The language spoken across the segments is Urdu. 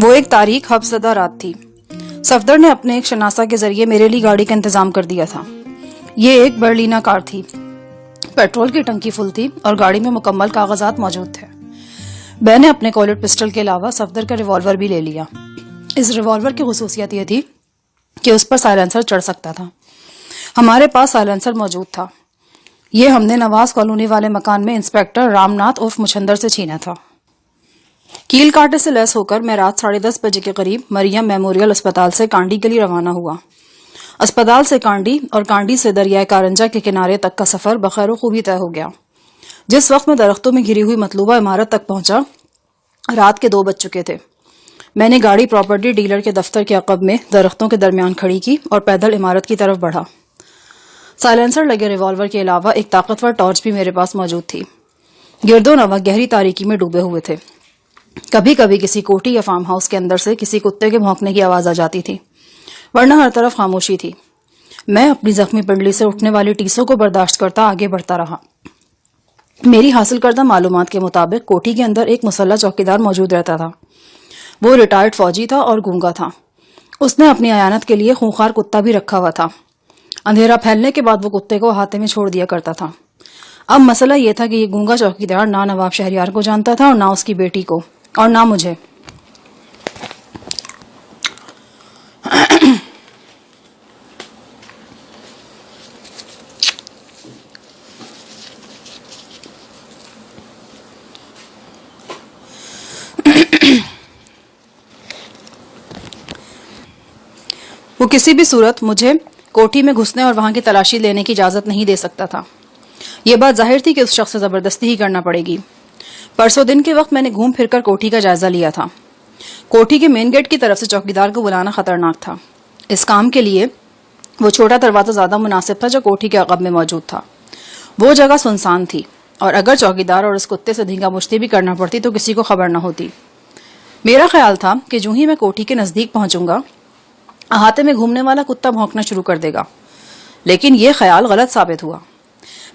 وہ ایک تاریخ حفظدہ رات تھی۔ صفدر نے اپنے ایک شناسہ کے ذریعے میرے لیے گاڑی کا انتظام کر دیا تھا۔ یہ ایک برلینا کار تھی، پیٹرول کی ٹنکی فل تھی اور گاڑی میں مکمل کاغذات موجود تھے۔ میں نے اپنے کولٹ پسٹل کے علاوہ صفدر کا ریوالور بھی لے لیا۔ اس ریوالور کی خصوصیت یہ تھی کہ اس پر سائلنسر چڑھ سکتا تھا۔ ہمارے پاس سائلنسر موجود تھا۔ یہ ہم نے نواز کالونی والے مکان میں انسپیکٹر رام ناتھ عرف مچھندر سے چھینا تھا۔ کیل کاٹے سے لیس ہو کر میں رات 10:30 بجے کے قریب مریم میموریل اسپتال سے کانڈی کے لیے روانہ ہوا۔ اسپتال سے کانڈی اور کانڈی سے دریائے کارنجا کے کنارے تک کا سفر بخیر و خوبی طے ہو گیا۔ جس وقت میں درختوں میں گھری ہوئی مطلوبہ عمارت تک پہنچا، رات کے 2 بج چکے تھے۔ میں نے گاڑی پراپرٹی ڈیلر کے دفتر کے عقب میں درختوں کے درمیان کھڑی کی اور پیدل عمارت کی طرف بڑھا۔ سائلنسر لگے ریوالور کے علاوہ ایک طاقتور ٹارچ بھی میرے پاس موجود تھی۔ گرد و نواح گہری تاریکی میں ڈوبے ہوئے تھے۔ کبھی کبھی کسی کوٹھی یا فارم ہاؤس کے اندر سے کسی کتے کے بھونکنے کی آواز آ جاتی تھی، ورنہ ہر طرف خاموشی تھی۔ میں اپنی زخمی پنڈلی سے اٹھنے والی ٹیسوں کو برداشت کرتا آگے بڑھتا رہا۔ میری حاصل کردہ معلومات کے مطابق کوٹھی کے اندر ایک مسلح چوکیدار موجود رہتا تھا۔ وہ ریٹائرڈ فوجی تھا اور گونگا تھا۔ اس نے اپنی عیانت کے لیے خونخوار کتا بھی رکھا ہوا تھا۔ اندھیرا پھیلنے کے بعد وہ کتے کو احاطے میں چھوڑ دیا کرتا تھا۔ اب مسئلہ یہ تھا کہ یہ گونگا چوکیدار نہ نواب شہریار کو جانتا تھا اور نہ اس کی بیٹی کو، اور نہ مجھے۔ وہ کسی بھی صورت مجھے کوٹھی میں گھسنے اور وہاں کی تلاشی لینے کی اجازت نہیں دے سکتا تھا۔ یہ بات ظاہر تھی کہ اس شخص سے زبردستی ہی کرنا پڑے گی۔ پرسوں دن کے وقت میں نے گھوم پھر کر کوٹھی کا جائزہ لیا تھا۔ کوٹھی کے مین گیٹ کی طرف سے چوکیدار کو بلانا خطرناک تھا۔ اس کام کے لیے وہ چھوٹا دروازہ زیادہ مناسب تھا جو کوٹھی کے عقب میں موجود تھا۔ وہ جگہ سنسان تھی اور اگر چوکیدار اور اس کتے سے دھینگا مشتی بھی کرنا پڑتی تو کسی کو خبر نہ ہوتی۔ میرا خیال تھا کہ جو ہی میں کوٹھی کے نزدیک پہنچوں گا، احاطے میں گھومنے والا کتا بھونکنا شروع کر دے گا، لیکن یہ خیال غلط ثابت ہوا۔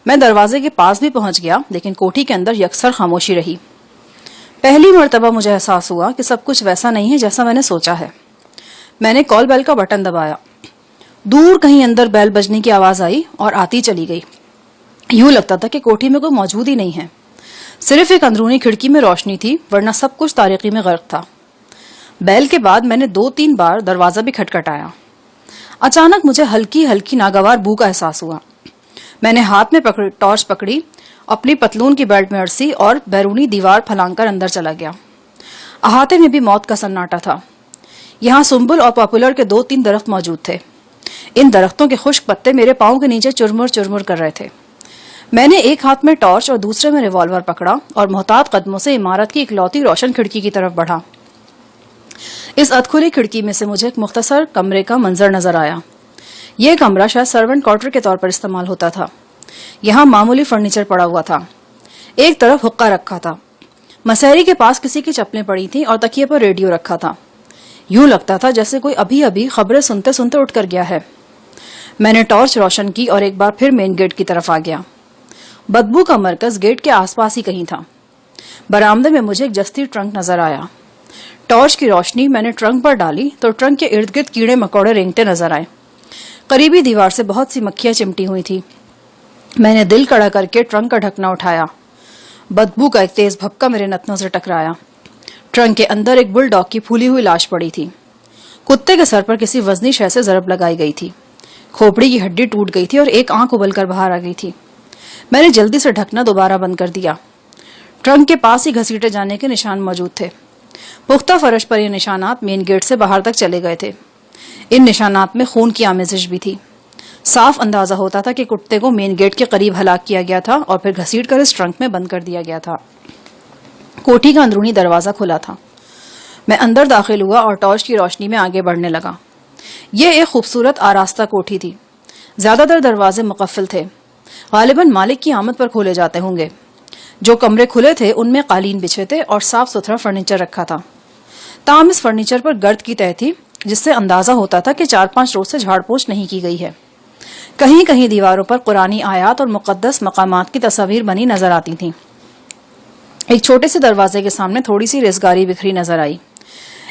میں دروازے کے پاس بھی پہنچ گیا، لیکن کوٹھی کے اندر یکسر خاموشی رہی۔ پہلی مرتبہ مجھے احساس ہوا کہ سب کچھ ویسا نہیں ہے جیسا میں نے سوچا ہے۔ میں نے کال بیل کا بٹن دبایا۔ دور کہیں اندر بیل بجنے کی آواز آئی اور آتی چلی گئی۔ یوں لگتا تھا کہ کوٹھی میں کوئی موجود ہی نہیں ہے، صرف ایک اندرونی کھڑکی میں روشنی تھی، ورنہ سب کچھ تاریکی میں غرق تھا۔ بیل کے بعد میں نے 2-3 بار دروازہ بھی کھٹکھٹایا۔ اچانک مجھے ہلکی ہلکی ناگوار بو کا احساس ہوا۔ میں نے ہاتھ میں ٹارچ پکڑی، اپنی پتلون کی بیلٹ میں ارسی اور بیرونی دیوار پھلانگ کر اندر چلا گیا۔ احاطے میں بھی موت کا سناٹا تھا۔ یہاں سنبل اور پاپولر کے 2-3 درخت موجود تھے۔ ان درختوں کے خشک پتے میرے پاؤں کے نیچے چرمر چرمر کر رہے تھے۔ میں نے ایک ہاتھ میں ٹارچ اور دوسرے میں ریوالور پکڑا اور محتاط قدموں سے عمارت کی اکلوتی روشن کھڑکی کی طرف بڑھا۔ اس ادکھلی کھڑکی میں سے مجھے ایک مختصر کمرے کا منظر نظر آیا۔ یہ کمرہ شاید سرونٹ کوارٹر کے طور پر استعمال ہوتا تھا۔ یہاں معمولی فرنیچر پڑا ہوا تھا۔ ایک طرف حقہ رکھا تھا، مسہری کے پاس کسی کی چپلیں پڑی تھیں اور تکیے پر ریڈیو رکھا تھا۔ یوں لگتا تھا جیسے کوئی ابھی ابھی خبریں سنتے سنتے اٹھ کر گیا ہے۔ میں نے ٹارچ روشن کی اور ایک بار پھر مین گیٹ کی طرف آ گیا۔ بدبو کا مرکز گیٹ کے آس پاس ہی کہیں تھا۔ برآمدے میں مجھے ایک جستی ٹرنک نظر آیا۔ ٹارچ کی روشنی میں نے ٹرنک پر ڈالی تو ٹرنک کے ارد گرد کیڑے مکوڑے رینگتے نظر آئے۔ قریبی دیوار سے بہت سی مکھیاں چمٹی ہوئی تھی۔ میں نے دل کڑا کر کے ٹرنک کا ڈھکنا اٹھایا۔ بدبو کا ایک تیز بھپکا میرے نتنوں سے ٹکرایا۔ ٹرنک کے اندر ایک بل ڈاگ کی پھولی ہوئی لاش پڑی تھی۔ کتے کے سر پر کسی وزنی شے سے ضرب لگائی گئی تھی۔ کھوپڑی کی ہڈی ٹوٹ گئی تھی اور ایک آنکھ ابل کر باہر آ گئی تھی۔ میں نے جلدی سے ڈھکنا دوبارہ بند کر دیا۔ ٹرنک کے پاس ہی گھسیٹے جانے کے نشان موجود تھے۔ پختہ فرش پر یہ نشانات مین گیٹ سے باہر تک چلے گئے تھے۔ ان نشانات میں خون کی آمیزش بھی تھی۔ صاف اندازہ ہوتا تھا کہ کتے کو مین گیٹ کے قریب ہلاک کیا گیا تھا اور پھر گھسیٹ کر اس ٹرنک میں بند کر دیا گیا تھا۔ کوٹھی کا اندرونی دروازہ کھلا تھا۔ میں اندر داخل ہوا اور ٹارچ کی روشنی میں آگے بڑھنے لگا۔ یہ ایک خوبصورت آراستہ کوٹھی تھی۔ زیادہ تر دروازے مقفل تھے، غالباً مالک کی آمد پر کھولے جاتے ہوں گے۔ جو کمرے کھلے تھے ان میں قالین بچھے تھے اور صاف ستھرا فرنیچر رکھا تھا۔ تاہم اس فرنیچر پر گرد کی تہ تھی جس سے اندازہ ہوتا تھا کہ 4-5 روز سے جھاڑ پوچھ نہیں کی گئی ہے۔ کہیں کہیں دیواروں پر قرآنی آیات اور مقدس مقامات کی تصاویر بنی نظر آتی تھیں۔ ایک چھوٹے سے دروازے کے سامنے تھوڑی سی ریزگاری بکھری نظر آئی۔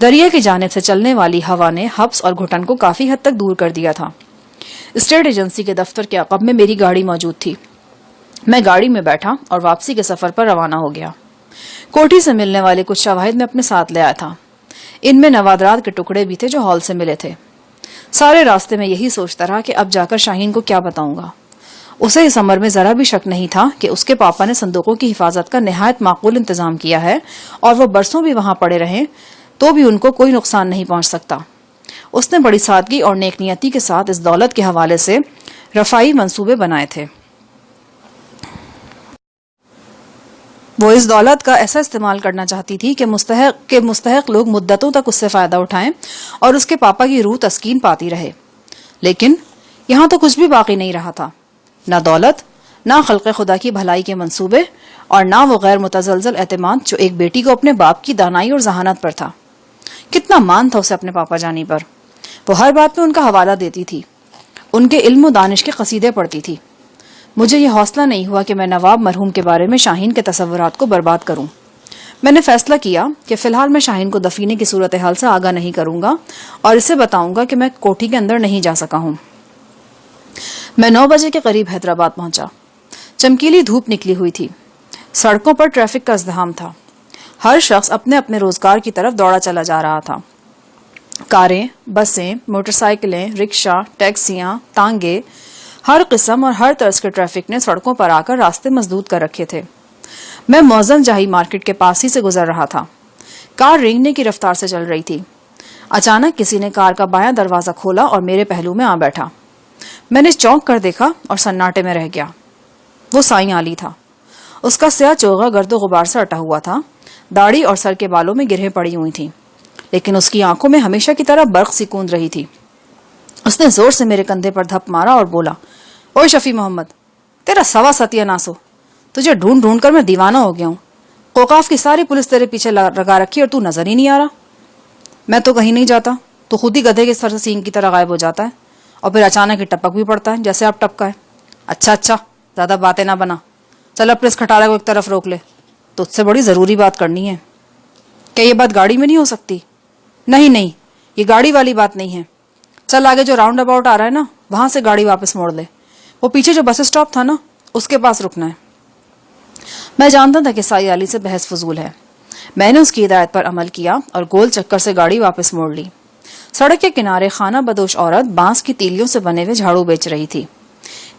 دریا کی جانب سے چلنے والی ہوا نے حبس اور گھٹن کو کافی حد تک دور کر دیا تھا۔ اسٹیٹ ایجنسی کے دفتر کے عقب میں میری گاڑی موجود تھی۔ میں گاڑی میں بیٹھا اور واپسی کے سفر پر روانہ ہو گیا۔ کوٹھی سے ملنے والے کچھ شواہد میں اپنے ساتھ لے آیا تھا۔ ان میں نوادرات کے ٹکڑے بھی تھے جو ہال سے ملے تھے۔ سارے راستے میں یہی سوچتا رہا کہ اب جا کر شاہین کو کیا بتاؤں گا۔ اسے اس امر میں ذرا بھی شک نہیں تھا کہ اس کے پاپا نے صندوقوں کی حفاظت کا نہایت معقول انتظام کیا ہے، اور وہ برسوں بھی وہاں پڑے رہیں تو بھی ان کو کوئی نقصان نہیں پہنچ سکتا۔ اس نے بڑی سادگی اور نیک نیتی کے ساتھ اس دولت کے حوالے سے رفائی منصوبے بنائے تھے۔ وہ اس دولت کا ایسا استعمال کرنا چاہتی تھی کہ مستحق لوگ مدتوں تک اس سے فائدہ اٹھائیں اور اس کے پاپا کی روح تسکین پاتی رہے۔ لیکن یہاں تو کچھ بھی باقی نہیں رہا تھا، نہ دولت، نہ خلق خدا کی بھلائی کے منصوبے، اور نہ وہ غیر متزلزل اعتماد جو ایک بیٹی کو اپنے باپ کی دانائی اور ذہانت پر تھا۔ کتنا مان تھا اسے اپنے پاپا جانی پر۔ وہ ہر بات میں ان کا حوالہ دیتی تھی، ان کے علم و دانش کے قصیدے پڑھتی تھی۔ مجھے یہ حوصلہ نہیں ہوا کہ میں نواب مرحوم کے بارے میں شاہین کے تصورات کو برباد کروں۔ میں نے فیصلہ کیا کہ فی الحال میں شاہین کو دفینے کی صورتحال سے آگاہ نہیں کروں گا اور اسے بتاؤں گا کہ میں کوٹھی کے اندر نہیں جا سکا ہوں۔ میں 9 بجے کے قریب حیدرآباد پہنچا۔ چمکیلی دھوپ نکلی ہوئی تھی۔ سڑکوں پر ٹریفک کا ازدحام تھا۔ ہر شخص اپنے اپنے روزگار کی طرف دوڑا چلا جا رہا تھا۔ کاریں، بسیں، موٹر سائیکلیں، رکشا، ٹیکسیاں، تانگے، ہر قسم اور ہر طرز کے ٹریفک نے سڑکوں پر آ کر راستے مسدود کر رکھے تھے۔ میں موزن جاہی مارکیٹ کے پاس ہی سے گزر رہا تھا۔ کار رینگنے کی رفتار سے چل رہی تھی۔ اچانک کسی نے کار کا بایاں دروازہ کھولا اور میرے پہلو میں آ بیٹھا۔ میں نے چونک کر دیکھا اور سناٹے میں رہ گیا۔ وہ سائیں علی تھا۔ اس کا سیاہ چوغا گرد و غبار سے اٹا ہوا تھا، داڑھی اور سر کے بالوں میں گرہیں پڑی ہوئی تھیں، لیکن اس کی آنکھوں میں ہمیشہ کی طرح برق سی کوند رہی تھی۔ اس نے زور سے میرے کندھے پر دھپ مارا اور بولا، اوے شفیع محمد، تیرا سوا ستیہ ناسو، تجھے ڈھونڈ ڈھونڈ کر میں دیوانہ ہو گیا ہوں۔ اوقاف کی ساری پولیس تیرے پیچھے لگا رکھی اور تو نظر ہی نہیں آ رہا۔ میں تو کہیں نہیں جاتا، تو خود ہی گدھے کے سر سے سینگ کی طرح غائب ہو جاتا ہے اور پھر اچانک ہی ٹپک بھی پڑتا ہے جیسے آپ ٹپکا ہے۔ اچھا زیادہ باتیں نہ بنا، چل اپنے اس کھٹارے کو ایک طرف روک لے، تجھ سے بڑی ضروری بات کرنی ہے۔ کیا یہ بات گاڑی میں نہیں ہو سکتی؟ نہیں، یہ گاڑی والی بات نہیں ہے۔ چل آگے جو راؤنڈ اباؤٹ آ رہا ہے نا، وہاں سے گاڑی واپس موڑ لے۔ وہ پیچھے جو بس اسٹاپ تھا نا، اس کے پاس رکنا ہے۔ میں جانتا تھا کہ سائیں علی سے بحث فضول ہے۔ میں نے اس کی ہدایت پر عمل کیا اور گول چکر سے گاڑی واپس موڑ لی۔ سڑک کے کنارے خانہ بدوش عورت بانس کی تیلیوں سے بنے ہوئے جھاڑو بیچ رہی تھی۔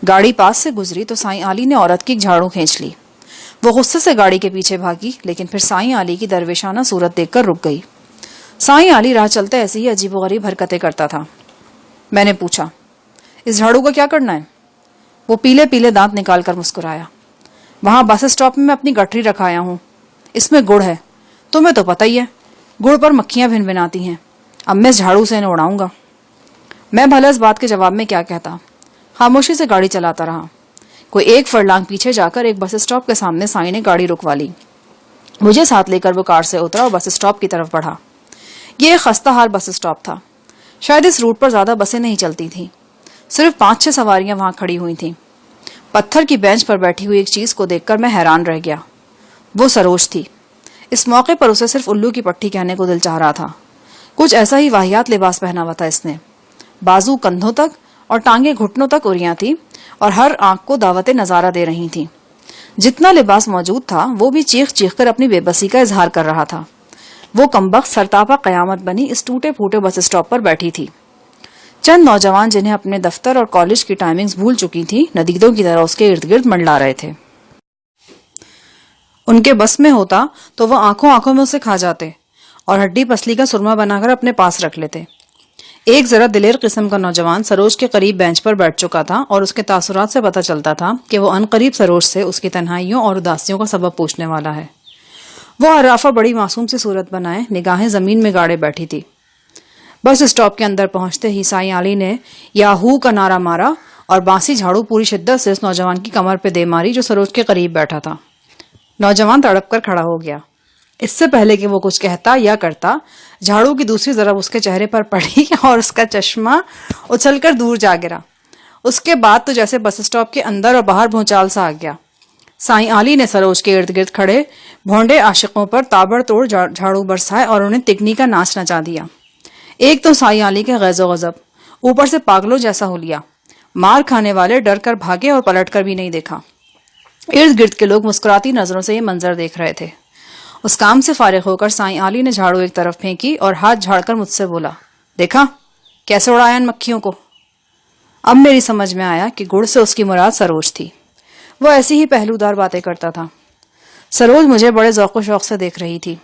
گاڑی پاس سے گزری تو سائیں علی نے عورت کی جھاڑو کھینچ لی۔ وہ غصے سے گاڑی کے پیچھے بھاگی، لیکن پھر سائیں علی کی درویشانہ صورت دیکھ کر رک گئی۔ سائیں علی راہ چلتے ایسے ہی عجیب و غریب حرکتیں کرتا تھا۔ میں نے پوچھا، اس جھاڑو کا کیا کرنا ہے؟ وہ پیلے پیلے دانت نکال کر مسکرایا۔ وہاں بس اسٹاپ میں اپنی گٹھری رکھایا ہوں، اس میں گڑ ہے، تمہیں تو پتہ ہی ہے، گڑ پر مکھیاں بھن بھناتی ہیں، اب میں اس جھاڑو سے انہیں اڑاؤں گا۔ میں بھلا اس بات کے جواب میں کیا کہتا، خاموشی سے گاڑی چلاتا رہا۔ کوئی 1 فرلانگ پیچھے جا کر ایک بس اسٹاپ کے سامنے سائیں نے گاڑی رکوا لی۔ مجھے ساتھ لے کر وہ کار سے اترا اور بس اسٹاپ کی طرف بڑھا۔ یہ ایک خستہ حال بس اسٹاپ تھا۔ شاید اس روٹ پر زیادہ بسیں نہیں چلتی تھیں، صرف 5-6 سواریاں وہاں کھڑی ہوئی تھیں۔ پتھر کی بینچ پر بیٹھی ہوئی ایک چیز کو دیکھ کر میں حیران رہ گیا۔ وہ سروج تھی۔ اس موقع پر اسے صرف الو کی پٹھی کہنے کو دل چاہ رہا تھا۔ کچھ ایسا ہی واہیات لباس پہنا ہوا تھا اس نے۔ بازو کندھوں تک اور ٹانگیں گھٹنوں تک اریاں تھی اور ہر آنکھ کو دعوت نظارہ دے رہی تھی۔ جتنا لباس موجود تھا وہ بھی چیخ چیخ کر اپنی بے بسی کا اظہار کر رہا تھا۔ وہ کمبخت سرتاپا قیامت بنی اس ٹوٹے پھوٹے بس اسٹاپ پر بیٹھی تھی۔ چند نوجوان جنہیں اپنے دفتر اور کالج کی ٹائمنگز بھول چکی تھی، ندیدوں کی طرح اس کے ارد گرد منڈلا رہے تھے۔ ان کے بس میں ہوتا تو وہ آنکھوں میں اسے کھا جاتے اور ہڈی پسلی کا سرما بنا کر اپنے پاس رکھ لیتے۔ ایک ذرا دلیر قسم کا نوجوان سروج کے قریب بینچ پر بیٹھ چکا تھا اور اس کے تاثرات سے پتہ چلتا تھا کہ وہ عنقریب سروج سے اس کی تنہائیوں اور اداسیوں کا سبب پوچھنے والا ہے۔ وہ عرافہ بڑی معصوم سی صورت بنائے نگاہیں زمین میں گاڑے بیٹھی تھی۔ بس اسٹاپ کے اندر پہنچتے ہی سائیں علی نے یاہو کا نعرہ مارا اور بانسی جھاڑو پوری شدت سے اس نوجوان کی کمر پہ دے ماری جو سروج کے قریب بیٹھا تھا۔ نوجوان تڑپ کر کھڑا ہو گیا۔ اس سے پہلے کہ وہ کچھ کہتا یا کرتا، جھاڑو کی دوسری ضرب اس کے چہرے پر پڑی اور اس کا چشمہ اچھل کر دور جا گرا۔ اس کے بعد تو جیسے بس اسٹاپ کے اندر اور باہر بھونچال سا آ گیا۔ سائیں علی نے سروج کے ارد گرد کھڑے بھونڈے عاشقوں پر تابڑ توڑ جھاڑو برسائے اور انہیں تکنی کا ناچ نچا دیا۔ ایک تو سائیں علی کے غیظ و غضب، اوپر سے پاگلوں جیسا ہولیا۔ مار کھانے والے ڈر کر بھاگے اور پلٹ کر بھی نہیں دیکھا۔ ارد گرد کے لوگ مسکراتی نظروں سے یہ منظر دیکھ رہے تھے۔ اس کام سے فارغ ہو کر سائیں علی نے جھاڑو ایک طرف پھینکی اور ہاتھ جھاڑ کر مجھ سے بولا، دیکھا کیسے اڑایا ان مکھیوں کو۔ اب میری سمجھ میں آیا کہ گڑ سے اس کی مراد سروج تھی۔ وہ ایسی ہی پہلودار باتیں کرتا تھا۔ سروج مجھے بڑے ذوق و شوق سے دیکھ رہی تھی۔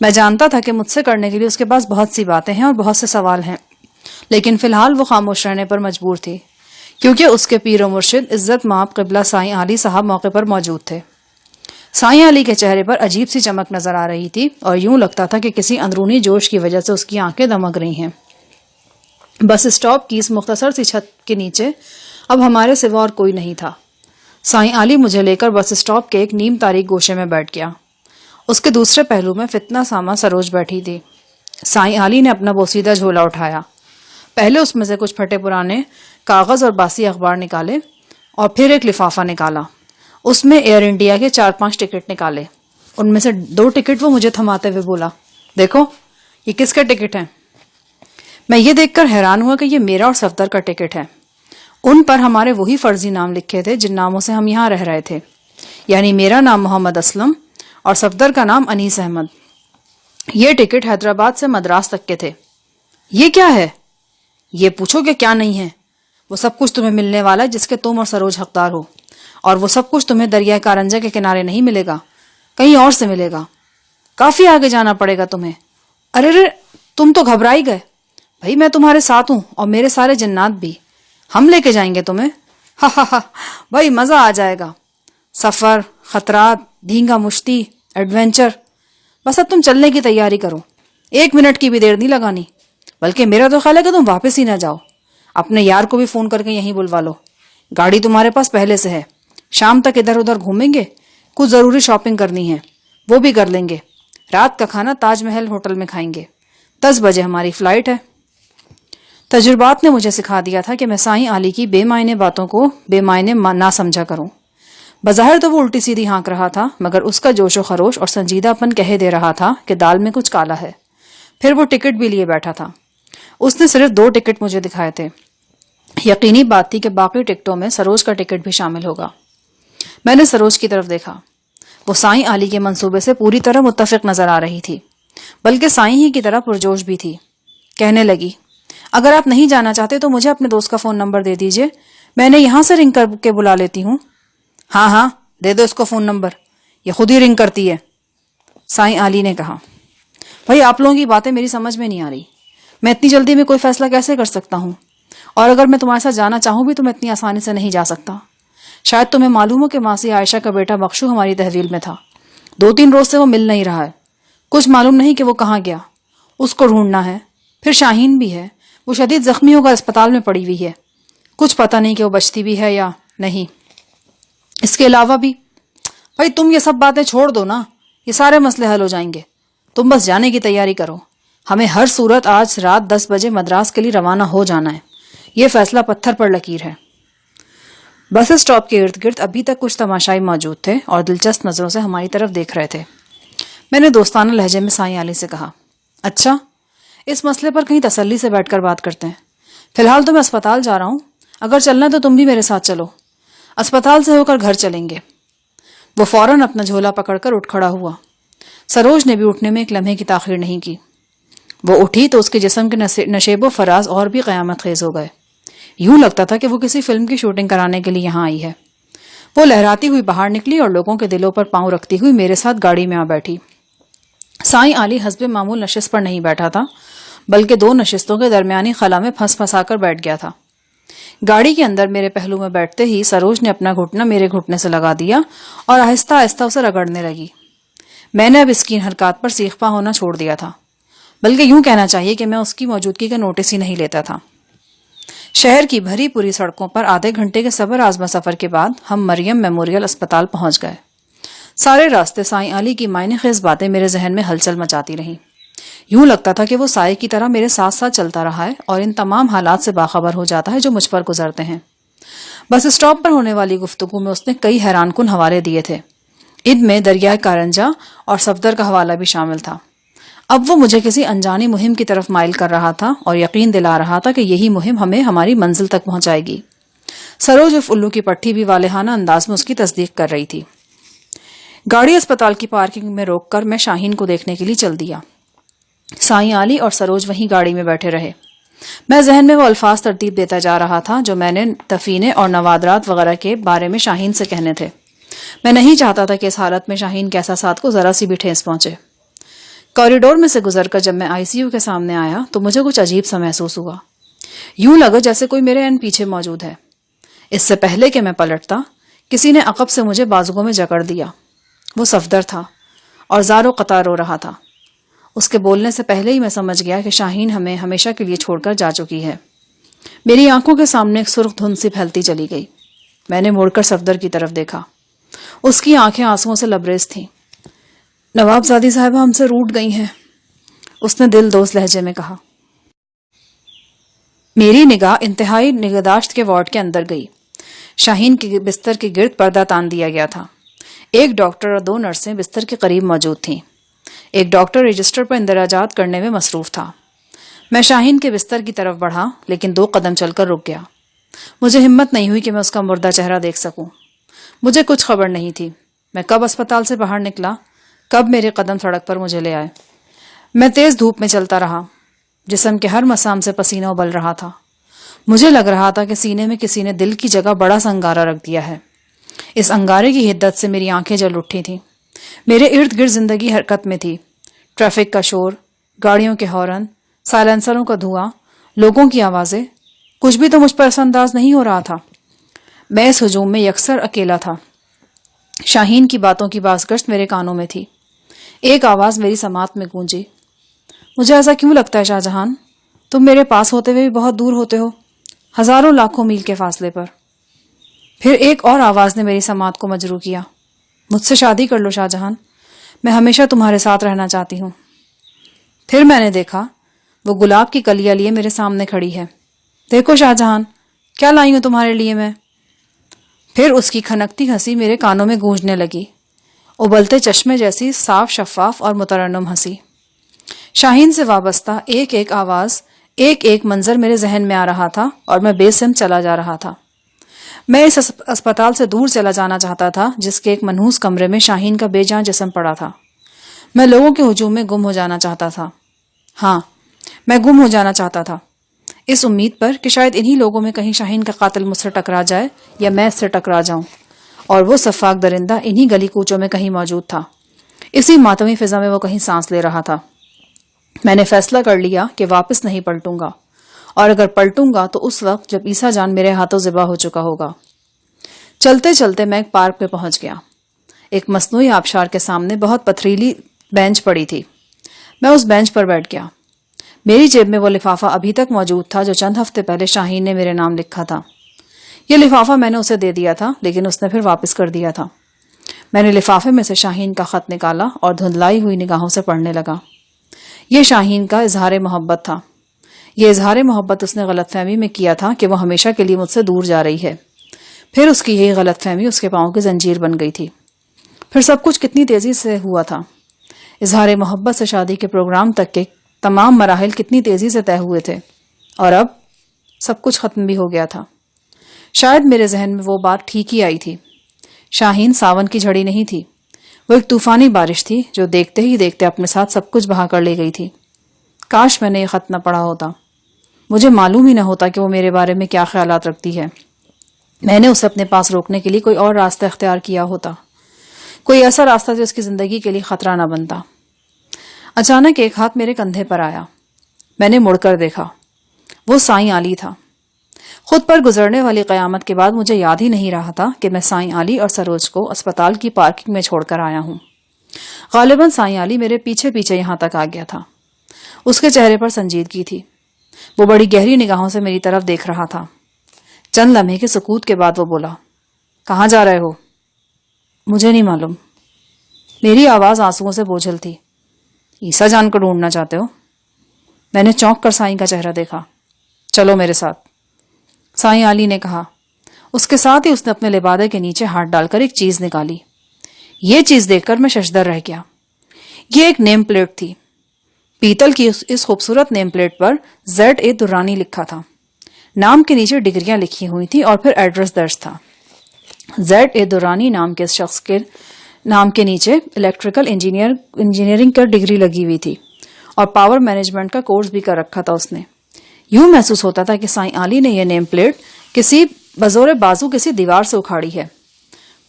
میں جانتا تھا کہ مجھ سے کرنے کے لیے اس کے پاس بہت سی باتیں ہیں اور بہت سے سوال ہیں، لیکن فی الحال وہ خاموش رہنے پر مجبور تھی، کیونکہ اس کے پیر و مرشد عزت مآب قبلہ سائیں علی صاحب موقع پر موجود تھے۔ سائیں علی کے چہرے پر عجیب سی چمک نظر آ رہی تھی اور یوں لگتا تھا کہ کسی اندرونی جوش کی وجہ سے اس کی آنکھیں دمک رہی ہیں۔ بس اسٹاپ کی اس مختصر سی چھت کے نیچے اب ہمارے سوا اور کوئی نہیں تھا۔ سائیں علی مجھے لے کر بس اسٹاپ کے ایک نیم تاریک گوشے میں بیٹھ گیا۔ اس کے دوسرے پہلو میں فتنہ ساما سروج بیٹھی تھی۔ سائیں علی نے اپنا بوسیدہ جھولا اٹھایا، پہلے اس میں سے کچھ پھٹے پرانے کاغذ اور باسی اخبار نکالے اور پھر ایک لفافہ نکالا، اس میں ایئر انڈیا کے 4-5 ٹکٹ نکالے۔ ان میں سے 2 ٹکٹ وہ مجھے تھماتے ہوئے بولا، دیکھو یہ کس کا ٹکٹ ہے؟ میں یہ دیکھ کر حیران ہوا کہ یہ میرا اور صفدر کا ٹکٹ ہے۔ ان پر ہمارے وہی فرضی نام لکھے تھے جن ناموں سے ہم یہاں رہ رہے تھے، یعنی میرا نام محمد اسلم اور صفدر کا نام انیس احمد۔ یہ ٹکٹ حیدرآباد سے مدراس تک کے تھے۔ یہ کیا ہے؟ یہ پوچھو کہ کیا نہیں ہے؟ وہ سب کچھ تمہیں ملنے والا ہے جس کے تم اور سروج حقدار ہو، اور وہ سب کچھ تمہیں دریائے کارنجہ کے کنارے نہیں ملے گا، کہیں اور سے ملے گا۔ کافی آگے جانا پڑے گا تمہیں۔ ارے تم تو گھبرا ہی گئے۔ بھائی میں تمہارے ساتھ ہوں اور میرے سارے جنات بھی، ہم لے کے جائیں گے تمہیں۔ ہا ہا ہا، بھائی مزہ آ جائے گا۔ سفر، خطرات، دھینگا مشتی، ایڈونچر، بس اب تم چلنے کی تیاری کرو۔ 1 منٹ کی بھی دیر نہیں لگانی، بلکہ میرا تو خیال ہے کہ تم واپس ہی نہ جاؤ۔ اپنے یار کو بھی فون کر کے یہیں بلوا لو، گاڑی تمہارے پاس پہلے سے ہے۔ شام تک ادھر ادھر گھومیں گے، کچھ ضروری شاپنگ کرنی ہے وہ بھی کر لیں گے۔ رات کا کھانا تاج محل ہوٹل میں کھائیں گے۔ 10 بجے ہماری فلائٹ ہے۔ تجربات نے مجھے سکھا دیا تھا کہ میں سائیں علی کی بے معنی باتوں کو بے معنی نہ سمجھا کروں۔ بظاہر تو وہ الٹی سیدھی ہانک رہا تھا، مگر اس کا جوش و خروش اور سنجیدہ پن کہہ دے رہا تھا کہ دال میں کچھ کالا ہے۔ پھر وہ ٹکٹ بھی لیے بیٹھا تھا۔ اس نے صرف 2 ٹکٹ مجھے دکھائے تھے۔ یقینی بات تھی کہ باقی ٹکٹوں میں سروج کا ٹکٹ بھی شامل ہوگا۔ میں نے سروج کی طرف دیکھا۔ وہ سائیں علی کے منصوبے سے پوری طرح متفق نظر آ رہی تھی، بلکہ سائیں ہی کی طرح پرجوش بھی تھی۔ کہنے لگی، اگر آپ نہیں جانا چاہتے تو مجھے اپنے دوست کا فون نمبر دے دیجئے، میں نے یہاں سے رنگ کر کے بلا لیتی ہوں۔ ہاں ہاں دے دو اس کو فون نمبر، یہ خود ہی رنگ کرتی ہے، سائیں علی نے کہا۔ بھائی آپ لوگوں کی باتیں میری سمجھ میں نہیں آ رہی۔ میں اتنی جلدی میں کوئی فیصلہ کیسے کر سکتا ہوں؟ اور اگر میں تمہارے ساتھ جانا چاہوں بھی تو میں اتنی آسانی سے نہیں جا سکتا۔ شاید تمہیں معلوم ہو کہ ماسی عائشہ کا بیٹا بخشو ہماری تحویل میں تھا۔ 2-3 روز سے وہ مل نہیں رہا ہے۔ کچھ معلوم نہیں کہ وہ کہاں گیا، اس کو ڈھونڈنا ہے۔ پھر شاہین بھی ہے، وہ شدید زخمی ہو کر اسپتال میں پڑی ہوئی ہے، کچھ پتہ نہیں کہ وہ بچتی بھی ہے یا نہیں۔ اس کے علاوہ بھی بھائی تم یہ سب باتیں چھوڑ دو نا، یہ سارے مسئلے حل ہو جائیں گے۔ تم بس جانے کی تیاری کرو۔ ہمیں ہر صورت آج رات 10 بجے مدراس کے لیے روانہ ہو جانا ہے، یہ فیصلہ پتھر پر لکیر ہے۔ بس اسٹاپ کے ارد گرد ابھی تک کچھ تماشائی موجود تھے اور دلچسپ نظروں سے ہماری طرف دیکھ رہے تھے۔ میں نے دوستانہ لہجے میں سائیں علی سے کہا، اچھا اس مسئلے پر کہیں تسلی سے بیٹھ کر بات کرتے ہیں۔ فی الحال تو میں اسپتال جا رہا ہوں، اگر چلنا ہے تو تم بھی میرے ساتھ چلو، اسپتال سے ہو کر گھر چلیں گے۔ وہ فوراً اپنا جھولا پکڑ کر اٹھ کھڑا ہوا۔ سروج نے بھی اٹھنے میں ایک لمحے کی تاخیر نہیں کی۔ وہ اٹھی تو اس کے جسم کے نشیب و فراز اور بھی قیامت خیز ہو گئے۔ یوں لگتا تھا کہ وہ کسی فلم کی شوٹنگ کرانے کے لیے یہاں آئی ہے۔ وہ لہراتی ہوئی باہر نکلی اور لوگوں کے دلوں پر پاؤں رکھتی ہوئی میرے ساتھ گاڑی میں آ بیٹھی۔ سائیں علی حسب معمول نشست پر نہیں بیٹھا تھا، بلکہ 2 نشستوں کے درمیانی خلا میں پھنس پھنسا کر بیٹھ گیا تھا۔ گاڑی کے اندر میرے پہلو میں بیٹھتے ہی سروج نے اپنا گھٹنا میرے گھٹنے سے لگا دیا اور آہستہ آہستہ اسے رگڑنے لگی۔ میں نے اب اس کی حرکات پر سیخ پا ہونا چھوڑ دیا تھا، بلکہ یوں کہنا چاہیے کہ میں اس کی موجودگی کا نوٹس ہی نہیں لیتا تھا۔ شہر کی بھری پوری سڑکوں پر آدھے گھنٹے کے صبر آزما سفر کے بعد ہم مریم میموریل اسپتال پہنچ گئے۔ سارے راستے سائیں علی کی معنی خیز باتیں میرے ذہن میں ہلچل مچاتی رہیں۔ یوں لگتا تھا کہ وہ سائے کی طرح میرے ساتھ ساتھ چلتا رہا ہے اور ان تمام حالات سے باخبر ہو جاتا ہے جو مجھ پر گزرتے ہیں۔ بس اسٹاپ پر ہونے والی گفتگو میں اس نے کئی حیران کن حوالے دیے تھے. ان میں دریائے کارنجا اور صفدر کا حوالہ بھی شامل تھا. اب وہ مجھے کسی انجانی مہم کی طرف مائل کر رہا تھا اور یقین دلا رہا تھا کہ یہی مہم ہمیں ہماری منزل تک پہنچائے گی. سروج اف الو کی پٹھی بھی والہانہ انداز میں اس کی تصدیق کر رہی تھی. گاڑی اسپتال کی پارکنگ میں روک کر میں شاہین کو دیکھنے کے لیے چل دیا. سائیں علی اور سروج وہیں گاڑی میں بیٹھے رہے. میں ذہن میں وہ الفاظ ترتیب دیتا جا رہا تھا جو میں نے دفینے اور نوادرات وغیرہ کے بارے میں شاہین سے کہنے تھے. میں نہیں چاہتا تھا کہ اس حالت میں شاہین کے احساسات کو ذرا سی بھی ٹھیس پہنچے. کوریڈور میں سے گزر کر جب میں آئی سی یو کے سامنے آیا تو مجھے کچھ عجیب سا محسوس ہوا. یوں لگا جیسے کوئی میرے عین پیچھے موجود ہے. اس سے پہلے کہ میں پلٹتا کسی نے عقب سے مجھے بازوؤں میں جکڑ دیا. وہ صفدر تھا اور زارو قطار رو رہا تھا. اس کے بولنے سے پہلے ہی میں سمجھ گیا کہ شاہین ہمیں ہمیشہ کے لیے چھوڑ کر جا چکی ہے. میری آنکھوں کے سامنے ایک سرخ دھند سی پھیلتی چلی گئی. میں نے مڑ کر صفدر کی طرف دیکھا. اس کی آنکھیں آنسوؤں سے لبریز تھیں. نواب زادی صاحبہ ہم سے روٹ گئی ہیں، اس نے دل دوز لہجے میں کہا. میری نگاہ انتہائی نگہداشت کے وارڈ کے اندر گئی. شاہین کے بستر کے گرد پردہ تان دیا گیا تھا. ایک ڈاکٹر اور 2 نرسیں بستر کے قریب موجود تھیں. ایک ڈاکٹر رجسٹر پر اندراجات کرنے میں مصروف تھا. میں شاہین کے بستر کی طرف بڑھا لیکن 2 قدم چل کر رک گیا. مجھے ہمت نہیں ہوئی کہ میں اس کا مردہ چہرہ دیکھ سکوں. مجھے کچھ خبر نہیں تھی میں کب اسپتال سے باہر نکلا، کب میرے قدم سڑک پر مجھے لے آئے. میں تیز دھوپ میں چلتا رہا. جسم کے ہر مسام سے پسینہ ابل رہا تھا. مجھے لگ رہا تھا کہ سینے میں کسی نے دل کی جگہ بڑا سا انگارہ رکھ دیا ہے. اس انگارے کی حدت سے میری آنکھیں جل اٹھی تھیں. میرے ارد گرد زندگی حرکت میں تھی. ٹریفک کا شور، گاڑیوں کے ہارن، سائلنسروں کا دھواں، لوگوں کی آوازیں. کچھ بھی تو مجھ پر اثر انداز نہیں ہو رہا تھا. میں اس ہجوم میں یکسر اکیلا تھا. شاہین کی باتوں کی بازگشت میرے کانوں میں تھی. ایک آواز میری سماعت میں گونجی. مجھے ایسا کیوں لگتا ہے شاہ جہان، تم میرے پاس ہوتے ہوئے بھی بہت دور ہوتے ہو، ہزاروں لاکھوں میل کے فاصلے پر. پھر ایک اور آواز نے میری سماعت کو مجروح کیا. مجھ سے شادی کر لو شاہ جہان، میں ہمیشہ تمہارے ساتھ رہنا چاہتی ہوں. پھر میں نے دیکھا وہ گلاب کی کلیاں لیے میرے سامنے کھڑی ہے. دیکھو شاہ جہان کیا لائی ہوں تمہارے لیے میں. پھر اس کی کھنکتی ہنسی میرے کانوں میں گونجنے لگی، ابلتے چشمے جیسی صاف شفاف اور مترنم ہنسی. شاہین سے وابستہ ایک ایک آواز، ایک ایک منظر میرے ذہن میں آ رہا تھا اور میں بے سمت چلا جا رہا تھا. میں اس اسپتال سے دور چلا جانا چاہتا تھا جس کے ایک منحوس کمرے میں شاہین کا بے جان جسم پڑا تھا. میں لوگوں کے ہجوم میں گم ہو جانا چاہتا تھا. ہاں، میں گم ہو جانا چاہتا تھا، اس امید پر کہ شاید انہی لوگوں میں کہیں شاہین کا قاتل مجھ سے ٹکرا جائے یا میں اس سے ٹکرا جاؤں، اور وہ سفاک درندہ انہی گلی کوچوں میں کہیں موجود تھا. اسی ماتمی فضا میں وہ کہیں سانس لے رہا تھا. میں نے فیصلہ کر لیا کہ واپس نہیں پلٹوں گا، اور اگر پلٹوں گا تو اس وقت جب عیسیٰ جان میرے ہاتھوں ذبح ہو چکا ہوگا. چلتے چلتے میں ایک پارک پہ پہنچ گیا. ایک مصنوعی آبشار کے سامنے بہت پتھریلی بینچ پڑی تھی. میں اس بینچ پر بیٹھ گیا. میری جیب میں وہ لفافہ ابھی تک موجود تھا جو چند ہفتے پہلے شاہین نے میرے نام لکھا تھا. یہ لفافہ میں نے اسے دے دیا تھا لیکن اس نے پھر واپس کر دیا تھا. میں نے لفافے میں سے شاہین کا خط نکالا اور دھندلائی ہوئی نگاہوں سے پڑھنے لگا. یہ شاہین کا اظہار محبت تھا. یہ اظہار محبت اس نے غلط فہمی میں کیا تھا کہ وہ ہمیشہ کے لیے مجھ سے دور جا رہی ہے. پھر اس کی یہی غلط فہمی اس کے پاؤں کی زنجیر بن گئی تھی. پھر سب کچھ کتنی تیزی سے ہوا تھا. اظہار محبت سے شادی کے پروگرام تک کے تمام مراحل کتنی تیزی سے طے ہوئے تھے، اور اب سب کچھ ختم بھی ہو گیا تھا. شاید میرے ذہن میں وہ بات ٹھیک ہی آئی تھی. شاہین ساون کی جھڑی نہیں تھی، وہ ایک طوفانی بارش تھی جو دیکھتے ہی دیکھتے اپنے ساتھ سب کچھ بہا کر لے گئی تھی. کاش میں نے یہ خط نہ پڑھا ہوتا. مجھے معلوم ہی نہ ہوتا کہ وہ میرے بارے میں کیا خیالات رکھتی ہے. میں نے اسے اپنے پاس روکنے کے لیے کوئی اور راستہ اختیار کیا ہوتا، کوئی ایسا راستہ جو اس کی زندگی کے لیے خطرہ نہ بنتا. اچانک ایک ہاتھ میرے کندھے پر آیا. میں نے مڑ کر دیکھا. وہ سائیں علی تھا. خود پر گزرنے والی قیامت کے بعد مجھے یاد ہی نہیں رہا تھا کہ میں سائیں علی اور سروج کو اسپتال کی پارکنگ میں چھوڑ کر آیا ہوں. غالباً سائیں علی میرے پیچھے پیچھے یہاں تک آ گیا تھا. اس کے چہرے پر سنجیدگی تھی. وہ بڑی گہری نگاہوں سے میری طرف دیکھ رہا تھا. چند لمحے کے سکوت کے بعد وہ بولا، کہاں جا رہے ہو؟ مجھے نہیں معلوم. میری آواز آنسوؤں سے بوجھل تھی. عیسیٰ جان کو ڈھونڈنا چاہتے ہو؟ میں نے چونک کر سائیں کا چہرہ دیکھا. چلو میرے ساتھ، سائیں علی نے کہا. اس کے ساتھ ہی اس نے اپنے لبادے کے نیچے ہاتھ ڈال کر ایک چیز نکالی. یہ چیز دیکھ کر میں ششدر رہ گیا. یہ ایک نیم پلیٹ تھی. پیتل کی اس خوبصورت نیم پلیٹ پر ZA درانی لکھا تھا. نام کے نیچے ڈگریاں لکھی ہوئی تھی اور پھر ایڈریس درج تھا. ZA درانی نام کے اس شخص کے نام کے نیچے الیکٹریکل انجینئرنگ کا ڈگری لگی ہوئی تھی اور پاور مینجمنٹ کا کورس بھی کر رکھا تھا اس نے. یوں محسوس ہوتا تھا کہ سائیں علی نے یہ نیم پلیٹ کسی بزور بازو کسی دیوار سے اکھاڑی ہے.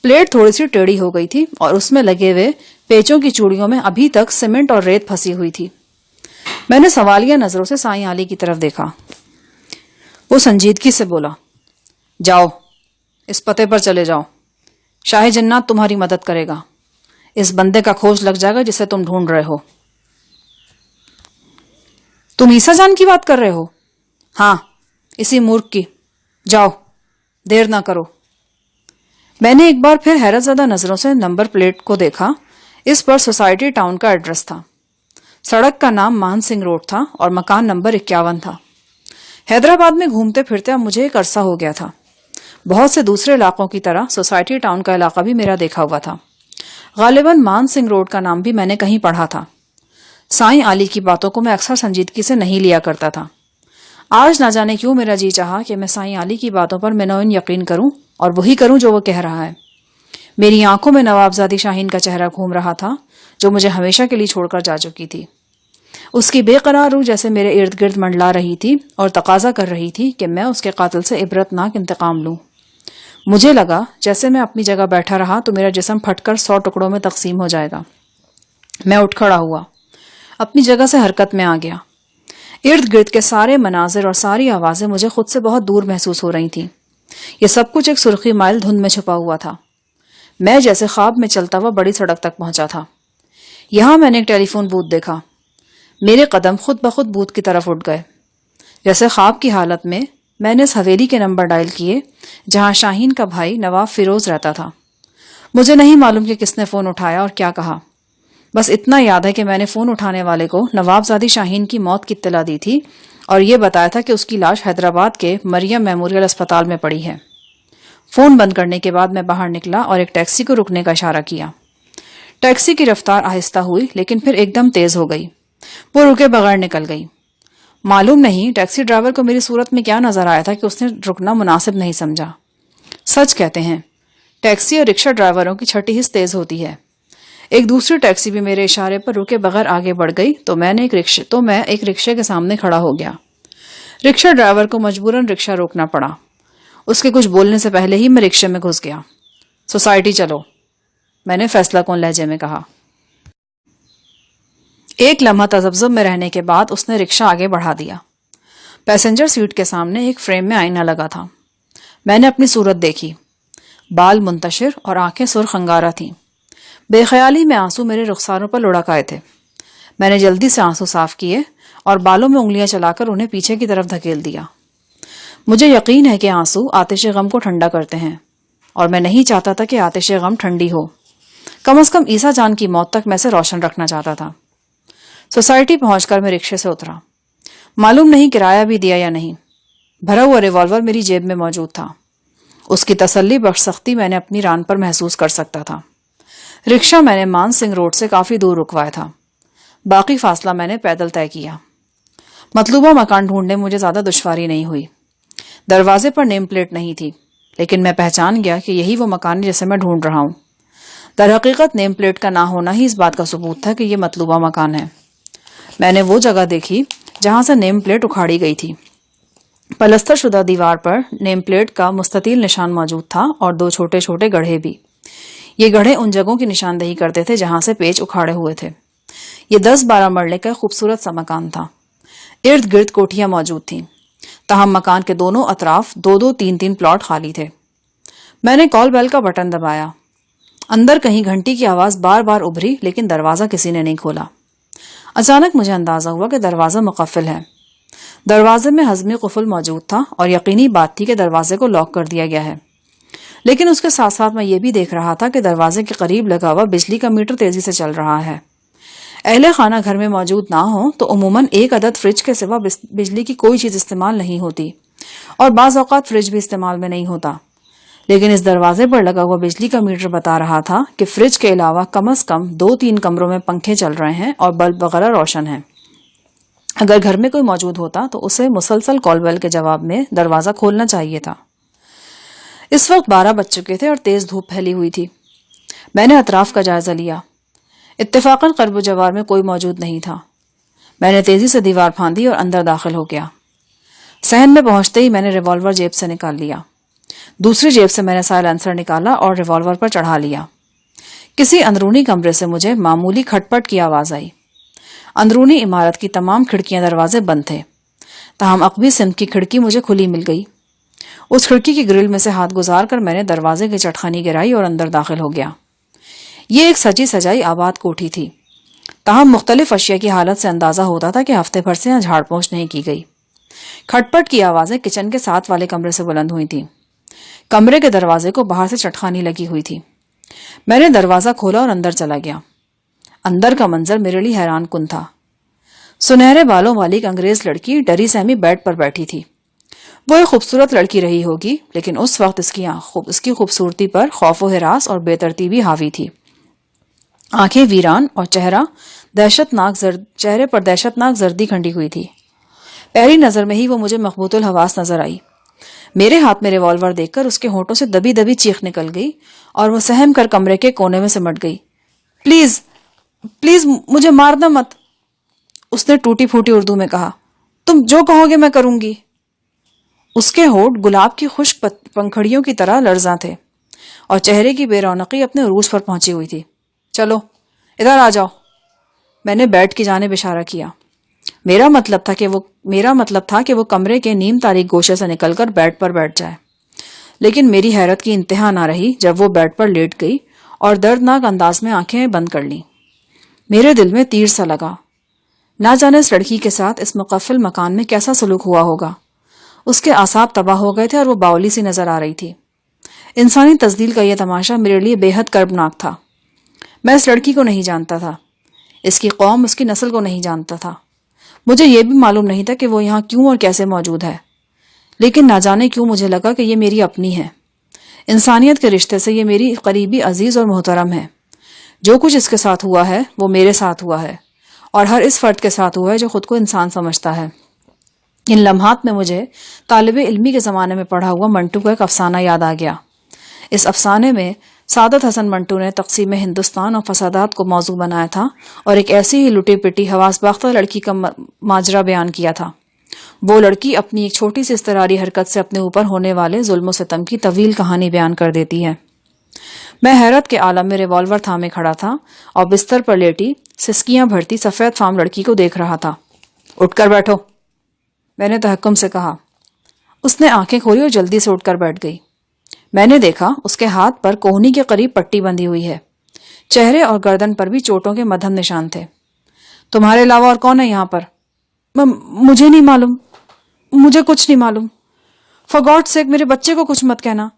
پلیٹ تھوڑی سی ٹیڑھی ہو گئی تھی اور اس میں لگے ہوئے پیچوں کی چوڑیوں میں ابھی تک سیمنٹ اور ریت پھنسی ہوئی تھی. میں نے سوالیہ نظروں سے سائیں علی کی طرف دیکھا. وہ سنجیدگی سے بولا, جاؤ اس پتے پر چلے جاؤ, شاہ جنات تمہاری مدد کرے گا. اس بندے کا کھوج لگ جائے گا جسے تم ڈھونڈ رہے ہو. تم عیسیٰ جان کی بات کر رہے ہو؟ ہاں, اسی مورخ کی. جاؤ, دیر نہ کرو. میں نے ایک بار پھر حیرت زدہ نظروں سے نمبر پلیٹ کو دیکھا. اس پر سوسائٹی ٹاؤن کا ایڈریس تھا. سڑک کا نام مان سنگھ روڈ تھا اور مکان نمبر 51 تھا. حیدرآباد میں گھومتے پھرتے اب مجھے ایک عرصہ ہو گیا تھا. بہت سے دوسرے علاقوں کی طرح سوسائٹی ٹاؤن کا علاقہ بھی میرا دیکھا ہوا تھا. غالباً مان سنگھ روڈ کا نام بھی میں نے کہیں پڑھا تھا. سائیں علی کی باتوں کو میں اکثر سنجیدگی سے نہیں لیا کرتا تھا. آج نہ جانے کیوں میرا جی چاہا کہ میں سائیں علی کی باتوں پر منوین یقین کروں اور وہی کروں جو وہ کہہ رہا ہے. میری آنکھوں میں نوابزادی شاہین کا چہرہ گھوم رہا تھا جو مجھے ہمیشہ کے لیے چھوڑ کر جا چکی تھی. اس کی بے قرار روح جیسے میرے ارد گرد منڈلا رہی تھی اور تقاضا کر رہی تھی کہ میں اس کے قاتل سے عبرتناک انتقام لوں. مجھے لگا جیسے میں اپنی جگہ بیٹھا رہا تو میرا جسم پھٹ کر 100 ٹکڑوں میں تقسیم ہو جائے گا. میں اٹھ کھڑا ہوا, اپنی جگہ سے حرکت میں آ گیا. ارد گرد کے سارے مناظر اور ساری آوازیں مجھے خود سے بہت دور محسوس ہو رہی تھیں. یہ سب کچھ ایک سرخی مائل دھند میں چھپا ہوا تھا. میں جیسے خواب میں چلتا ہوا بڑی سڑک تک پہنچا تھا. یہاں میں نے ایک ٹیلی فون بوتھ دیکھا. میرے قدم خود بخود بوتھ کی طرف اٹھ گئے. جیسے خواب کی حالت میں نے اس حویلی کے نمبر ڈائل کیے جہاں شاہین کا بھائی نواب فیروز رہتا تھا. مجھے نہیں معلوم کہ کس نے فون اٹھایا اور کیا کہا. بس اتنا یاد ہے کہ میں نے فون اٹھانے والے کو نوابزادی شاہین کی موت کی اطلاع دی تھی اور یہ بتایا تھا کہ اس کی لاش حیدرآباد کے مریم میموریل اسپتال میں پڑی ہے. فون بند کرنے کے بعد میں باہر نکلا اور ایک ٹیکسی کو رکنے کا اشارہ کیا. ٹیکسی کی رفتار آہستہ ہوئی لیکن پھر ایک دم تیز ہو گئی. وہ رکے بغیر نکل گئی. معلوم نہیں ٹیکسی ڈرائیور کو میری صورت میں کیا نظر آیا تھا کہ اس نے رکنا مناسب نہیں سمجھا. سچ کہتے ہیں ٹیکسی اور رکشہ ڈرائیوروں کی چھٹی حص تیز ہوتی ہے. ایک دوسری ٹیکسی بھی میرے اشارے پر رکے بغیر آگے بڑھ گئی تو میں ایک رکشے کے سامنے کھڑا ہو گیا. رکشہ ڈرائیور کو مجبوراً رکشہ روکنا پڑا. اس کے کچھ بولنے سے پہلے ہی میں رکشے میں گھس گیا. سوسائٹی چلو, میں نے فیصلہ کن لہجے میں کہا. ایک لمحہ تذبذب میں رہنے کے بعد اس نے رکشہ آگے بڑھا دیا. پیسنجر سیٹ کے سامنے ایک فریم میں آئینہ لگا تھا. میں نے اپنی صورت دیکھی. بال منتشر اور آنکھیں سرخ انگارہ تھیں. بے خیالی میں آنسو میرے رخساروں پر لڑک آئے تھے. میں نے جلدی سے آنسو صاف کیے اور بالوں میں انگلیاں چلا کر انہیں پیچھے کی طرف دھکیل دیا. مجھے یقین ہے کہ آنسو آتش غم کو ٹھنڈا کرتے ہیں اور میں نہیں چاہتا تھا کہ آتش غم ٹھنڈی ہو. کم از کم عیسیٰ جان کی موت تک میں سے روشن رکھنا چاہتا تھا. سوسائٹی پہنچ کر میں رکشے سے اترا. معلوم نہیں کرایہ بھی دیا یا نہیں. بھرا ہوا ریوالور میری جیب میں موجود تھا. اس کی تسلی بخش سختی میں نے اپنی ران پر محسوس کر سکتا تھا. رکشہ میں نے مان سنگھ روڈ سے کافی دور رکوایا تھا. باقی فاصلہ میں نے پیدل طے کیا. مطلوبہ مکان ڈھونڈنے مجھے زیادہ دشواری نہیں ہوئی. دروازے پر نیم پلیٹ نہیں تھی لیکن میں پہچان گیا کہ یہی وہ مکان ہے جسے میں ڈھونڈ رہا ہوں. در حقیقت نیم پلیٹ کا نہ ہونا ہی اس بات کا ثبوت تھا کہ یہ مطلوبہ مکان ہے. میں نے وہ جگہ دیکھی جہاں سے نیم پلیٹ اکھاڑی گئی تھی. پلستر شدہ دیوار پر نیم پلیٹ کا مستطیل نشان موجود تھا اور 2 چھوٹے چھوٹے گڑھے بھی. یہ گڑھے ان جگہوں کی نشاندہی کرتے تھے جہاں سے پیچ اکھاڑے ہوئے تھے. یہ 10-12 مرلے کا خوبصورت سا مکان تھا. ارد گرد کوٹھیاں موجود تھیں. تاہم مکان کے دونوں اطراف 2-2, 3-3 پلاٹ خالی تھے. میں نے کال بیل کا بٹن دبایا. اندر کہیں گھنٹی کی آواز بار بار ابھری لیکن دروازہ کسی نے نہیں کھولا. اچانک مجھے اندازہ ہوا کہ دروازہ مقفل ہے. دروازے میں ہضمی قفل موجود تھا اور یقینی بات تھی کہ دروازے کو لاک کر دیا گیا ہے. لیکن اس کے ساتھ ساتھ میں یہ بھی دیکھ رہا تھا کہ دروازے کے قریب لگا ہوا بجلی کا میٹر تیزی سے چل رہا ہے. اہل خانہ گھر میں موجود نہ ہو تو عموماً ایک عدد فریج کے سوا بجلی کی کوئی چیز استعمال نہیں ہوتی اور بعض اوقات فریج بھی استعمال میں نہیں ہوتا. لیکن اس دروازے پر لگا ہوا بجلی کا میٹر بتا رہا تھا کہ فریج کے علاوہ کم از کم 2-3 کمروں میں پنکھے چل رہے ہیں اور بلب وغیرہ روشن ہیں۔ اگر گھر میں کوئی موجود ہوتا تو اسے مسلسل کال بیل کے جواب میں دروازہ کھولنا چاہیے تھا۔ اس وقت 12 بج چکے تھے اور تیز دھوپ پھیلی ہوئی تھی۔ میں نے اطراف کا جائزہ لیا۔ اتفاقاً قرب و جوار میں کوئی موجود نہیں تھا۔ میں نے تیزی سے دیوار پھاندی اور اندر داخل ہو گیا۔ صحن میں پہنچتے ہی میں نے ریوالور جیب سے نکال لیا۔ دوسری جیب سے میں نے سائلنسر نکالا اور ریوالور پر چڑھا لیا۔ کسی اندرونی کمرے سے مجھے معمولی کھٹ پٹ کی آواز آئی۔ اندرونی عمارت کی تمام کھڑکیاں دروازے بند تھے، تاہم عقبی سمت کی کھڑکی مجھے کھلی مل گئی۔ اس کھڑکی کی گرل میں سے ہاتھ گزار کر میں نے دروازے کی چٹخانی گرائی اور اندر داخل ہو گیا۔ یہ ایک سجی سجائی آباد کوٹھی تھی، تاہم مختلف اشیاء کی حالت سے اندازہ ہوتا تھا کہ ہفتے بھر سے یہاں جھاڑ پونچھ نہیں کی گئی۔ کھٹ پٹ کی آوازیں کچن کے ساتھ والے کمرے سے بلند ہوئی تھیں۔ کمرے کے دروازے کو باہر سے چٹخانی لگی ہوئی تھی۔ میں نے دروازہ کھولا اور اندر چلا گیا۔ اندر کا منظر میرے لیے حیران کن تھا۔ سنہرے بالوں والی ایک انگریز لڑکی ڈری سہمی بیڈ پر بیٹھی تھی۔ وہ ایک خوبصورت لڑکی رہی ہوگی، لیکن اس وقت اس کی خوبصورتی پر خوف و ہراس اور بے ترتیبی حاوی تھی۔ آنکھیں ویران اور چہرے پر دہشت ناک زردی کھنڈی ہوئی تھی۔ پہلی نظر میں ہی وہ مجھے مخبوط الحواس نظر آئی۔ میرے ہاتھ میں ریوالور دیکھ کر اس کے ہونٹوں سے دبی دبی چیخ نکل گئی اور وہ سہم کر کمرے کے کونے میں سمٹ گئی۔ پلیز پلیز مجھے مارنا مت، اس نے ٹوٹی پھوٹی اردو میں کہا۔ تم جو کہو گے میں کروں گی۔ اس کے ہونٹ گلاب کی خشک پنکھڑیوں کی طرح لرزاں تھے اور چہرے کی بے رونقی اپنے عروج پر پہنچی ہوئی تھی۔ چلو ادھر آ جاؤ، میں نے بیڈ کی جانب اشارہ کیا۔ میرا مطلب تھا کہ وہ کمرے کے نیم تاریک گوشے سے نکل کر بیڈ پر بیٹھ جائے، لیکن میری حیرت کی انتہا نہ رہی جب وہ بیڈ پر لیٹ گئی اور دردناک انداز میں آنکھیں بند کر لیں۔ میرے دل میں تیر سا لگا۔ نہ جانے اس لڑکی کے ساتھ اس مقفل مکان میں کیسا سلوک ہوا ہوگا۔ اس کے اعصاب تباہ ہو گئے تھے اور وہ باولی سی نظر آ رہی تھی۔ انسانی تزلیل کا یہ تماشا میرے لیے بے حد کربناک تھا۔ میں اس لڑکی کو نہیں جانتا تھا، اس کی قوم، اس کی نسل کو نہیں جانتا تھا۔ مجھے یہ بھی معلوم نہیں تھا کہ وہ یہاں کیوں اور کیسے موجود ہے، لیکن نہ جانے کیوں مجھے لگا کہ یہ میری اپنی ہے۔ انسانیت کے رشتے سے یہ میری قریبی عزیز اور محترم ہے۔ جو کچھ اس کے ساتھ ہوا ہے وہ میرے ساتھ ہوا ہے، اور ہر اس فرد کے ساتھ ہوا ہے جو خود کو انسان سمجھتا ہے۔ ان لمحات میں مجھے طالب علمی کے زمانے میں پڑھا ہوا منٹو کا ایک افسانہ یاد آ گیا۔ اس افسانے میں سعادت حسن منٹو نے تقسیم ہندوستان اور فسادات کو موضوع بنایا تھا اور ایک ایسی ہی لٹی پٹی حواس باختہ لڑکی کا ماجرا بیان کیا تھا۔ وہ لڑکی اپنی ایک چھوٹی سی اضطراری حرکت سے اپنے اوپر ہونے والے ظلم و ستم کی طویل کہانی بیان کر دیتی ہے۔ میں حیرت کے عالم میں ریوالور تھامے کھڑا تھا اور بستر پر لیٹی سسکیاں بھرتی سفید فام لڑکی کو دیکھ رہا تھا۔ اٹھ کر بیٹھو، میں نے تحکم سے کہا۔ اس نے آنکھیں کھولی اور جلدی سے اٹھ کر بیٹھ گئی۔ میں نے دیکھا اس کے ہاتھ پر کوہنی کے قریب پٹی بندھی ہوئی ہے۔ چہرے اور گردن پر بھی چوٹوں کے مدھم نشان تھے۔ تمہارے علاوہ اور کون ہے یہاں پر؟ مجھے نہیں معلوم، مجھے کچھ نہیں معلوم۔ فار گاڈ سیک میرے بچے کو کچھ مت کہنا،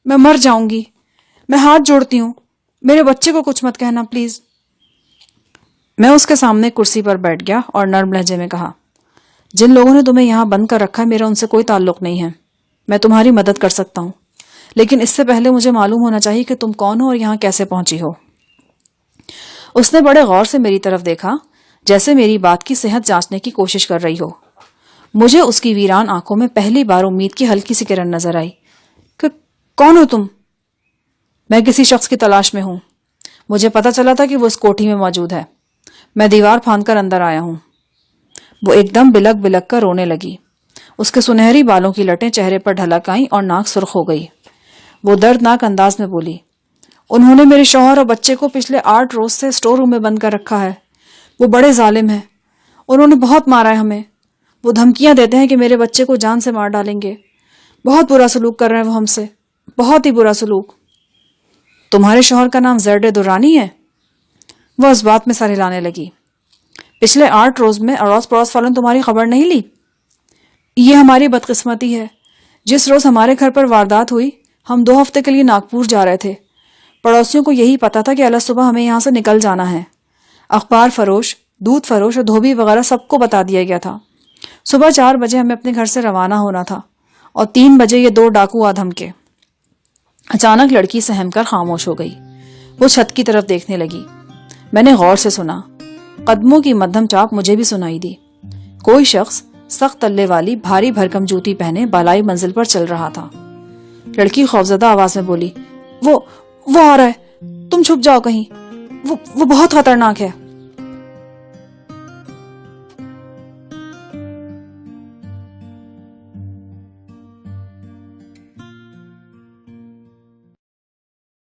میں مر جاؤں گی، میں ہاتھ جوڑتی ہوں، میرے بچے کو کچھ مت کہنا پلیز۔ میں اس کے سامنے کرسی پر بیٹھ گیا اور نرم لہجے میں کہا، جن لوگوں نے تمہیں یہاں بند کر رکھا ہے میرا ان سے کوئی تعلق نہیں ہے۔ میں تمہاری مدد کر سکتا ہوں، لیکن اس سے پہلے مجھے معلوم ہونا چاہیے کہ تم کون ہو اور یہاں کیسے پہنچی ہو۔ اس نے بڑے غور سے میری طرف دیکھا، جیسے میری بات کی صحت جانچنے کی کوشش کر رہی ہو۔ مجھے اس کی ویران آنکھوں میں پہلی بار امید کی ہلکی سی کرن نظر آئی۔ کہ کون ہو تم؟ میں کسی شخص کی تلاش میں ہوں۔ مجھے پتا چلا تھا کہ وہ اس کوٹھی میں موجود ہے۔ میں دیوار پھاند کر اندر آیا ہوں۔ وہ ایک دم بلک بلک کر رونے لگی۔ اس کے سنہری بالوں کی لٹیں چہرے پر ڈھلک آئیں اور ناک سرخ ہو گئی۔ وہ دردناک انداز میں بولی، انہوں نے میرے شوہر اور بچے کو پچھلے 8 روز سے اسٹور روم میں بند کر رکھا ہے۔ وہ بڑے ظالم ہیں، انہوں نے بہت مارا ہے ہمیں۔ وہ دھمکیاں دیتے ہیں کہ میرے بچے کو جان سے مار ڈالیں گے۔ بہت برا سلوک کر رہے ہیں وہ ہم سے، بہت ہی برا سلوک۔ تمہارے شوہر کا نام زرڈ درانی ہے؟ وہ اس بات میں سر ہلانے لگی۔ پچھلے 8 روز میں اڑوس پڑوس والوں نے تمہاری خبر نہیں لی؟ یہ ہماری بدقسمتی ہے۔ جس روز ہمارے گھر پر واردات ہوئی ہم 2 ہفتے کے لیے ناگپور جا رہے تھے۔ پڑوسیوں کو یہی پتا تھا کہ اللہ صبح ہمیں یہاں سے نکل جانا ہے۔ اخبار فروش، دودھ فروش اور دھوبی وغیرہ سب کو بتا دیا گیا تھا۔ صبح 4 بجے ہمیں اپنے گھر سے روانہ ہونا تھا اور 3 بجے یہ 2 ڈاکو آ دھمکے۔ اچانک لڑکی سہم کر خاموش ہو گئی. وہ چھت کی طرف دیکھنے لگی. میں نے غور سے سنا. قدموں کی مدھم چاپ مجھے بھی سنائی دی. کوئی شخص سخت تلے والی بھاری بھرکم جوتی پہنے بالائی منزل پر چل رہا تھا. لڑکی خوفزدہ آواز میں بولی, وہ آ رہا ہے, تم چھپ جاؤ کہیں, وہ بہت خطرناک ہے.